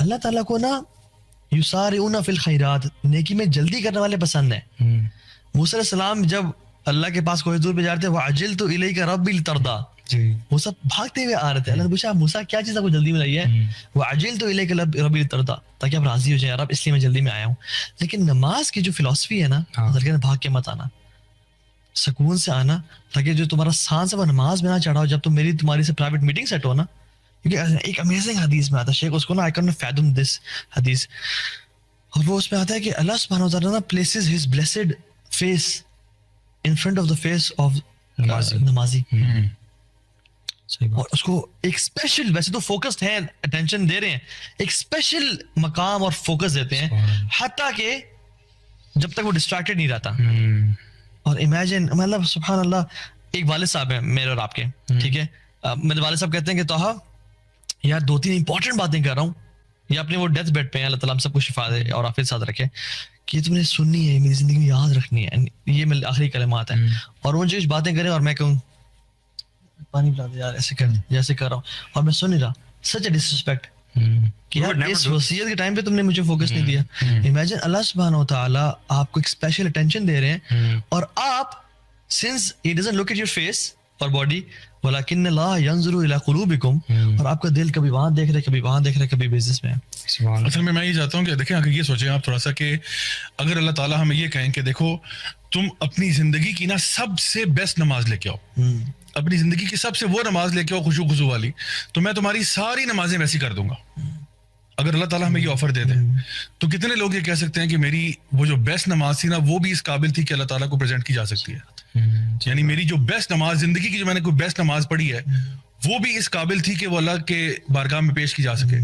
اللہ تعالیٰ کو نا یسارعون فی الخیرات، نیکی میں جلدی کرنے والے پسند ہیں. موسیٰ علیہ السلام جب اللہ کے پاس کوہ طور پہ جا رہے تھے وَعَجِلْتُ إِلَيْكَ رَبِّ لِتَرْضَىٰ، وہ سب بھاگتے ہوئے آ رہے تھے. اللہ نے پوچھا موسیٰ کیا چیز آپ کو جلدی میں لائی ہے؟ وَعَجِلْتُ إِلَيْكَ رَبِّ لِتَرْضَىٰ، تاکہ آپ راضی ہو جائیں رب اس لیے میں جلدی میں آیا ہوں. لیکن نماز کی جو فلسفی ہے نا، بھاگ کے مت آنا، سکون سے آنا، تاکہ جو تمہارا سانس ہے وہ نماز میں نہ چڑھا ہو. جب تمہاری سے پرائیویٹ میٹنگ سیٹ ہو نا، کیونکہ ایک امیزنگ حدیث میں آتا ہے، شیخ اس کو نا آئی کین ناٹ فیتھم دس حدیث، اور وہ اس میں آتا ہے کہ اللہ سبحانہ و تعالیٰ places his blessed face in front of the face of نمازی، اور اس کو ایک اسپیشل، ویسے تو فوکسڈ ہیں، اٹینشن دے رہے ہیں، ایک اسپیشل مقام اور فوکس دیتے ہیں، حتیٰ کہ جب تک وہ ڈسٹریکٹڈ نہیں رہتا. اور امیجن، مطلب سبحان اللہ، ایک والد صاحب ہیں میرے اور آپ کے، ٹھیک ہے، میرے والد صاحب کہتے ہیں کہ طاہا یار 2-3 امپورٹنٹ باتیں کر رہا ہوں، یہ اپنے وہ ڈیتھ بیڈ پہ ہیں، اللہ تعالیٰ ہم سب کو شفا دے اور عافیت ساتھ رکھے، کہ تم نے سننی ہے، میری زندگی میں یاد رکھنی ہے، یہ میرے آخری کلمات ہیں. اور وہ جو باتیں کریں اور میں کہوں پانی پلا دے یار، ایسے کر جیسے کر رہا ہوں، اور میں سن نہیں رہا. سچ اے ڈسرسپیکٹ کہ یار اس وصیت کے ٹائم پہ تم نے مجھے فوکس نہیں دیا. امیجن اللہ سبحانہ و تعالیٰ آپ کو ایک اسپیشل اٹینشن دے رہے ہیں، اور آپ since he doesn't look at your face اور باڈی ولیکن اللہ ینظر الی قلوبکم، اور آپ کا دل کبھی وہاں دیکھ رہے، کبھی وہاں دیکھ رہے، کبھی بزنس میں. اصل میں یہ چاہتا ہوں کہ دیکھیں، اگر یہ سوچیں آپ تھوڑا سا کہ اگر اللہ تعالیٰ ہمیں یہ کہیں کہ دیکھو تم اپنی زندگی کی نا سب سے بیسٹ نماز لے کے آؤ، اپنی زندگی کی سب سے وہ نماز لے کے آؤ خشوع خضوع والی، تو میں تمہاری ساری نمازیں ویسی کر دوں گا. اگر اللہ تعالیٰ ہمیں یہ آفر دے دے تو کتنے لوگ یہ کہہ سکتے ہیں کہ میری وہ جو بیسٹ نماز تھی نا وہ بھی اس قابل تھی کہ اللہ تعالیٰ کو پریزنٹ کی جا سکتی ہے. یعنی میری جو بیسٹ نماز، زندگی کی جو میں نے کوئی بیسٹ نماز پڑھی ہے، وہ بھی اس قابل تھی کہ وہ اللہ کے بارگاہ میں پیش کی جا سکے.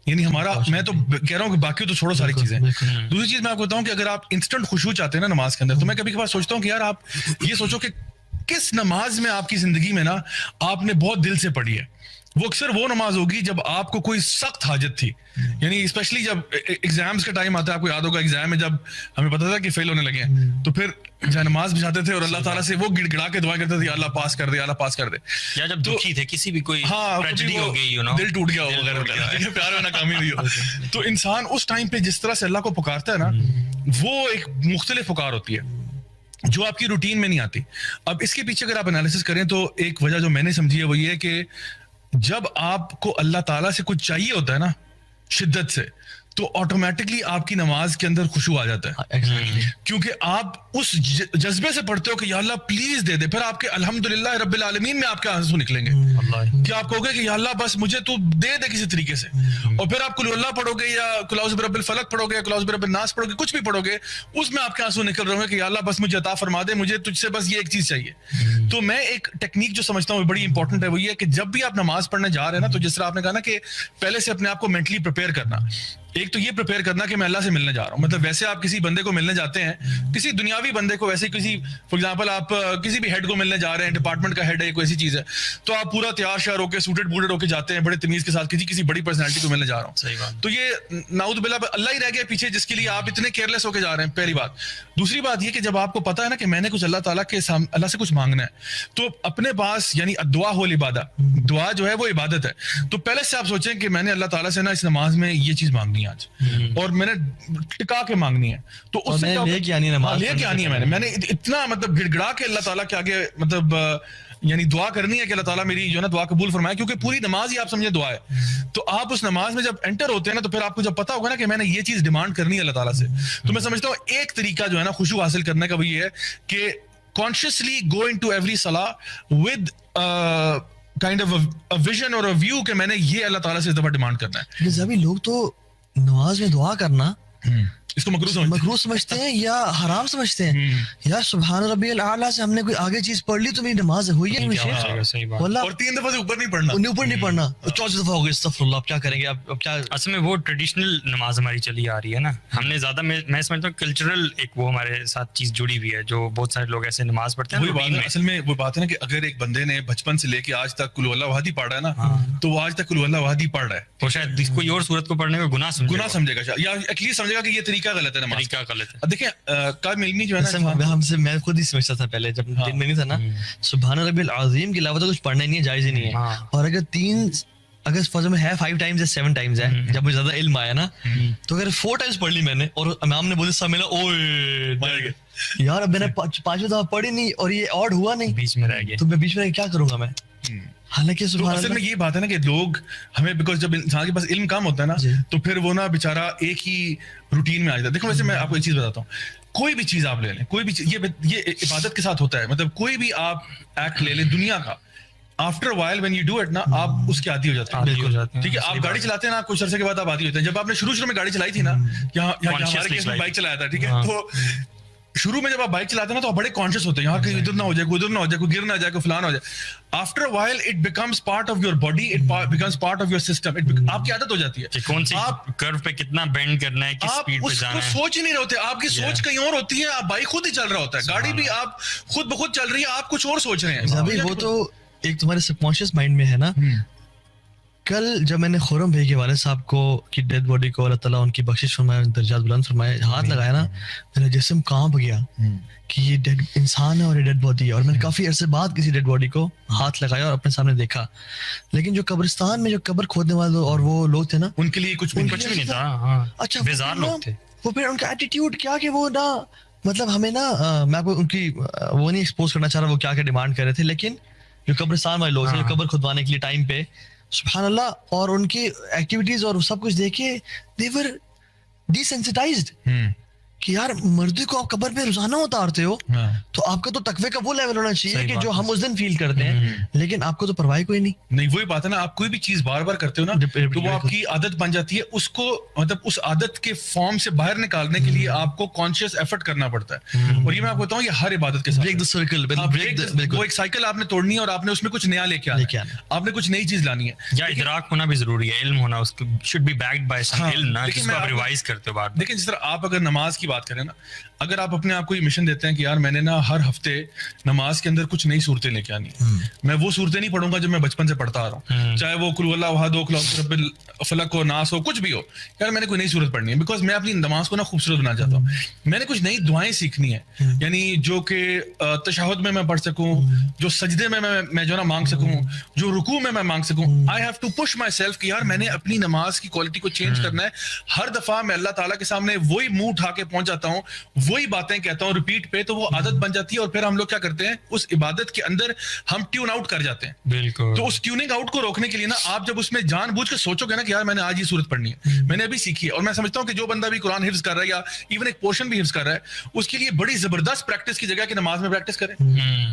یعنی ہمارا، میں تو کہہ رہا ہوں کہ باقی تو چھوڑو ساری چیزیں. دوسری چیز میں آپ کو بتاؤں کہ اگر آپ انسٹنٹ خشوع چاہتے ہیں نا نماز کے اندر، تو میں کبھی کبھار سوچتا ہوں کہ یار آپ یہ سوچو کہ کس نماز میں آپ کی زندگی میں نا آپ نے بہت دل سے پڑھی ہے. وہ اکثر وہ نماز ہوگی جب آپ کو کوئی سخت حاجت تھی، یعنی اسپیشلی جب ایگزامس کا ٹائم آتا ہے. آپ کو یاد ہوگا ایگزام میں جب ہمیں پتا تھا کہ فیل ہونے لگے ہیں، تو پھر جہاں نماز بچھاتے تھے اور اللہ تعالیٰ سے وہ گڑ گڑا کے دعا کرتے تھے اللہ پاس کر دے، اللہ پاس کر دے. یا جب دکھی تھے، کسی بھی کوئی ٹریجڈی ہو گئی، دل ٹوٹ گیا ہو وغیرہ، پیار میں ناکامی ہوئی ہو، تو انسان اس ٹائم پہ جس طرح سے اللہ کو پکارتا ہے نا، وہ ایک مختلف پکار ہوتی ہے جو آپ کی روٹین میں نہیں آتی. اب اس کے پیچھے اگر آپ انالیسس کریں تو ایک وجہ جو میں نے سمجھی ہے وہ یہ ہے کہ جب آپ کو اللہ تعالیٰ سے کچھ چاہیے ہوتا ہے نا شدت سے، تو آٹومیٹکلی آپ کی نماز کے اندر خشوع آ جاتا ہے، کیونکہ آپ اس جذبے سے پڑھتے ہو کہ یا اللہ پلیز دے دے. پھر آپ کے الحمدللہ رب العالمین میں آپ کے آنسو نکلیں گے کہ آپ کہو گے کہ یا اللہ بس مجھے تو دے دے کسی طریقے سے. اور پھر آپ قل اللہ پڑھو گے یا قل اعوذ برب الفلق پڑھو گے یا قل اعوذ برب الناس پڑھو گے، کچھ بھی پڑھو گے، اس میں آپ کے آنسو نکل رہے ہوں گے کہ یا اللہ بس مجھے عطا فرما دے، مجھے تجھ سے بس یہ ایک چیز چاہیے. تو میں ایک ٹیکنیک جو سمجھتا ہوں بڑی امپورٹنٹ ہے، وہ یہ ہے کہ جب بھی آپ نماز پڑھنے جا رہے ہیں نا، تو جس طرح آپ نے کہا نا کہ پہلے سے اپنے آپ کو مینٹلی پریپیئر کرنا. ایک تو یہ پریپیئر کرنا کہ میں اللہ سے ملنے جا رہا ہوں. مطلب ویسے آپ کسی بندے کو ملنے جاتے ہیں، کسی دنیاوی بندے کو، ویسے کسی فار ایگزامپل آپ کسی بھی ہیڈ کو ملنے جا رہے ہیں، ڈپارٹمنٹ کا ہیڈ ہے، کوئی ایسی چیز ہے، تو آپ پورا تیار شیار ہو کے سوٹڈ بوٹڈ ہو کے جاتے ہیں بڑے تمیز کے ساتھ، کسی بڑی پرسنالٹی کو ملنے جا رہا ہوں. تو یہ نعوذ باللہ اللہ ہی رہ گیا پیچھے جس کے لیے آپ اتنے کیئرلیس ہو کے جا رہے ہیں، پہلی بات. دوسری بات یہ کہ جب آپ کو پتا ہے نا کہ میں نے کچھ اللہ تعالیٰ کے اللہ سے کچھ مانگنا ہے، تو اپنے پاس، یعنی دعا ہو العبادہ، دعا جو ہے وہ عبادت ہے، تو پہلے سے آپ سوچیں کہ میں نے اللہ تعالیٰ سے نا اس نماز میں یہ چیز مانگنی ہے آج، اور میں نے ٹکا کے مانگنی ہے، تو اس سے لے کے آنی ہے. میں نے اتنا مطلب گڑ گڑا کے اللہ تعالیٰ کے آگے مطلب یعنی دعا کرنی ہے کہ اللہ تعالیٰ میری جو ہے نا دعا قبول فرمائے، کیونکہ پوری نماز ہی آپ سمجھیں دعا ہے. تو آپ اس نماز میں جب انٹر ہوتے ہیں نا، تو پھر آپ کو جب پتا ہوگا نا کہ میں نے یہ چیز ڈیمانڈ کرنی ہے اللہ تعالیٰ سے، تو میں سمجھتا ہوں ایک طریقہ جو ہے نا خشوع حاصل کرنے کا وہ یہ ہے کہ کانشیسلی گو انٹو ایوری صلاح with kind of a vision اور اے ویو کہ میں نے یہ اللہ تعالیٰ سے اس دفعہ ڈیمانڈ کرنا ہے. ابھی لوگ تو نماز میں دعا کرنا اس کو مکروہ سمجھتے ہیں یا حرام سمجھتے ہیں. یار سبحان ربی الاعلیٰ سے ہم نے کوئی آگے چیز پڑھ لی تو میری نماز ہوئی ہے، اور 3 دفعہ سے اوپر نہیں پڑھنا، اوپر نہیں پڑھنا، 4 دفعہ ہو گئی استغفر اللہ. اب کیا کریں گے؟ اب کیا اصل میں وہ ٹریڈیشنل نماز ہماری چلی آ رہی ہے نا، ہم نے زیادہ میں سمجھتا ہوں کلچرل ایک وہ ہمارے ساتھ چیز جڑی ہوئی ہے، جو بہت سارے لوگ ایسے نماز پڑھتے ہیں. اصل میں وہ بات ہے نا کہ اگر ایک بندے نے بچپن سے لے کے آج تک قل اللہ احد پڑھا ہے نا، تو وہ آج تک قل اللہ احد پڑھ رہا ہے، وہ شاید کوئی اور صورت کو پڑھنے میں گناہ سمجھے گا، یا ایٹ لیسٹ سمجھے گا کہ یہ طریقہ غلط ہے نماز کا. دیکھیں قائم علمی جو ہے نا، ہم سے میں خود ہی سمجھتا تھا پہلے جب دن میں نہیں تھا نا، سبحان ربی العظیم کے علاوہ تو کچھ پڑھنا نہیں ہے، جائز ہی نہیں ہے. اور اگر 3 اگر فرض میں ہے 5 times یا 7 times ہے, جب مجھے زیادہ علم آیا نا, تو اگر 4 times پڑھ لی میں نے اور امام نے بولے سب ملا, اوے یار اب میں نے 5 دفعہ پڑھی نہیں اور یہ آڈ ہوا نہیں, بیچ میں رہ گیا, تو میں بیچ میں کیا کروں گا میں. حالانکہ سبحان اصل میں اللہ یہ بات ہے نا کہ لوگ ہمیں, بیکاز جب انسان کے پاس علم کم ہوتا ہے نا, تو پھر وہ نا بیچارہ ایک ہی روٹین میں آ جاتا ہے. دیکھو ویسے میں آپ کو ایک چیز بتاتا ہوں, کوئی بھی چیز آپ لے لیں, کوئی بھی چیز, یہ عبادت کے ساتھ ہوتا ہے, مطلب کوئی بھی آپ ایکٹ لے لیں دنیا کا, after while when you do it نا, آپ اس کے عادی ہو جاتے ہیں. ٹھیک ہے, آپ گاڑی چلاتے ہیں نا, کچھ عرصے کے بعد آپ عادی ہوتے ہیں. جب آپ نے شروع میں گاڑی چلائی تھی نا, یہاں ہمارے کیس میں بائک چلایا تھا, ٹھیک ہے, تو شروع میں جب آپ بائک چلاتے ہیں نا تو آپ بڑے کانشیس ہوتے ہیں, یہاں کہیں ادھر نہ ہو جائے, کوئی ادھر نہ ہو جائے, کوئی گر نہ جائے, کوئی فلان ہو جائے. After while it becomes part of your body, it becomes part of your system, آپ کی عادت ہو جاتی ہے. کون سی کرو پہ کتنا بینڈ کرنا ہے, کس سپیڈ پہ جانا ہے, آپ سوچ ہی نہیں رہے ہوتے, آپ کی سوچ کہیں اور ہوتی ہے, آپ بائک خود ہی چل رہا ہوتا ہے, گاڑی بھی آپ خود بخود چل رہی ہے, آپ کچھ اور سوچ رہے ہیں. وہ تو ایک تمہارے سب کانشیس مائنڈ میں ہے نا. کل جب میں نے خرم بھائی کے والد صاحب کو کی ڈیڈ باڈی کو اللہ تعالیٰ ان کی بخشش فرمائے, درجات بلند فرمائے, ہاتھ لگایا نا, میرا جسم کانپ گیا کہ یہ ڈیڈ انسان ہے اور یہ ڈیڈ باڈی ہے. اور میں نے کافی عرصے بعد کسی ڈیڈ باڈی کو ہاتھ لگایا اور اپنے سامنے دیکھا. لیکن جو قبرستان میں جو قبر کھودنے والے اور وہ لوگ تھے نا, ان کے لیے کچھ بھی نہیں تھا. اچھا بیزار لوگ تھے وہ, پھر ان کا ایٹیٹیوڈ کیا کہ وہ نا, مطلب ہمیں نا, میں آپ کو ان کی وہ نہیں ایکسپوز کرنا چاہ رہا وہ کیا کیا ڈیمانڈ کر رہے تھے, لیکن جو قبرستان والے لوگ تھے جو قبر کھدوانے کے لیے ٹائم پہ, سبحان اللہ, اور ان کی ایکٹیویٹیز اور سب کچھ دیکھے, they were desensitized کہ یار مردے کو آپ قبر پہ روزانہ اتارتے ہو, تو آپ کا تو تقوی کا وہ لیول ہونا چاہیے کہ جو ہم اس دن فیل کرتے ہیں, لیکن آپ کو تو پرواہ کوئی نہیں. وہی بات ہے نا, آپ کوئی بھی چیز بار بار کرتے ہو نا تو وہ آپ کی عادت بن جاتی ہے. اس کو مطلب اس عادت کے فارم سے باہر نکالنے کے لیے آپ کو کانشیس ایفرٹ کرنا پڑتا ہے. اور یہ میں آپ کو بتاؤں, یہ ہر عبادت کے ساتھ وہ ایک سائیکل آپ نے توڑنی ہے اور آپ نے اس میں کچھ نیا لے کے آنا ہے, آپ نے کچھ نئی چیز لانی ہے. یا ادراک ہونا بھی ضروری ہے, علم ہونا, اس کو should be backed by some علم, نا جس کو آپ ریوائز کرتے ہو بار بار. لیکن جس طرح آپ اگر نماز کی بات کریں نا, اگر آپ اپنے آپ کو یہ مشن دیتے ہیں کہ یار میں نے نا ہر ہفتے نماز کے اندر کچھ نئی صورتیں لے کے آنی ہیں, میں وہ صورتیں نہیں پڑھوں گا جو میں بچپن سے پڑھتا آ رہا ہوں, چاہے وہ قل هو اللہ احد ہو, قل اعوذ برب الفلق ہو, ناس ہو, کچھ بھی ہو, یار میں نے کوئی نئی صورت پڑھنی ہے, بیکاز میں اپنی نماز کو نا خوبصورت بنانا چاہتا ہوں. میں نے کچھ نئی دعائیں سیکھنی ہے, یعنی جو کہ تشہد میں پڑھ سکوں, جو سجدے میں جو نا مانگ سکوں, جو رکوع میں مانگ سکوں. I have to push myself کہ یار میں نے اپنی نماز کی کوالٹی کو چینج کرنا ہے. ہر دفعہ میں اللہ تعالیٰ کے سامنے وہی منہ اٹھا کے پہنچ جاتا ہوں, وہی باتیں کہتا ہوں ریپیٹ پہ, تو وہ عادت بن جاتی ہے. اور پھر ہم لوگ کیا کرتے ہیں, اس عبادت کے اندر ہم ٹیون آؤٹ کر جاتے ہیں. بالکل. تو اس ٹیوننگ آؤٹ کو روکنے کے لیے نا, آپ جب اس میں جان بوجھ کے سوچو گے نا کہ یار میں نے آج یہ صورت پڑھنی ہے, میں نے ابھی سیکھی ہے, اور میں سمجھتا ہوں کہ جو بندہ بھی قرآن حفظ کر رہا ہے یا ایون ایک پورشن بھی حفظ کر رہا ہے, اس کے لیے بڑی زبردست پریکٹس کی جگہ کہ نماز میں پریکٹس کرے.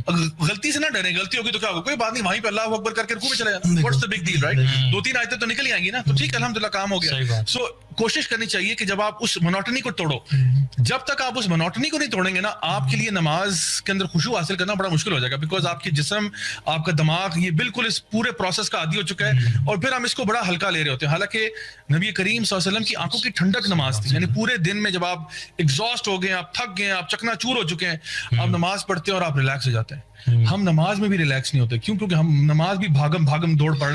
غلطی سے نہ ڈرے, غلطی ہوگی تو کیا ہوگا, کوئی بات نہیں, وہیں پہ اللہ اکبر کر کے رکوع میں چلے جانا, what's the big deal, right. 2-3 آیتیں تو نکل ہی آئیں گی نا, تو ٹھیک ہے, الحمدللہ کام ہو گیا. سو کوشش کرنی چاہیے کہ جب آپ اس مونوٹنی کو توڑو, جب تک آپ اس مونوٹنی کو نہیں توڑیں گے نا, آپ کے لیے نماز کے اندر خشوع حاصل کرنا بڑا مشکل ہو جائے گا. بیکاز آپ کے جسم, آپ کا دماغ, یہ بالکل اس پورے پروسیس کا عادی ہو چکا ہے, اور پھر ہم اس کو بڑا ہلکا لے رہے ہوتے ہیں. حالانکہ نبی کریم صلی اللہ علیہ وسلم کی آنکھوں کی ٹھنڈک نماز تھی, یعنی پورے دن میں جب آپ ایگزاسٹ ہو گئے, آپ تھک گئے, آپ چکنا چور ہو چکے ہیں, آپ نماز پڑھتے ہیں اور آپ ریلیکس ہو جاتے ہیں. ہم نماز میں بھی ریلیکس نہیں ہوتے. کیوں؟ کیونکہ ہم نماز بھی بھاگم دوڑ پڑ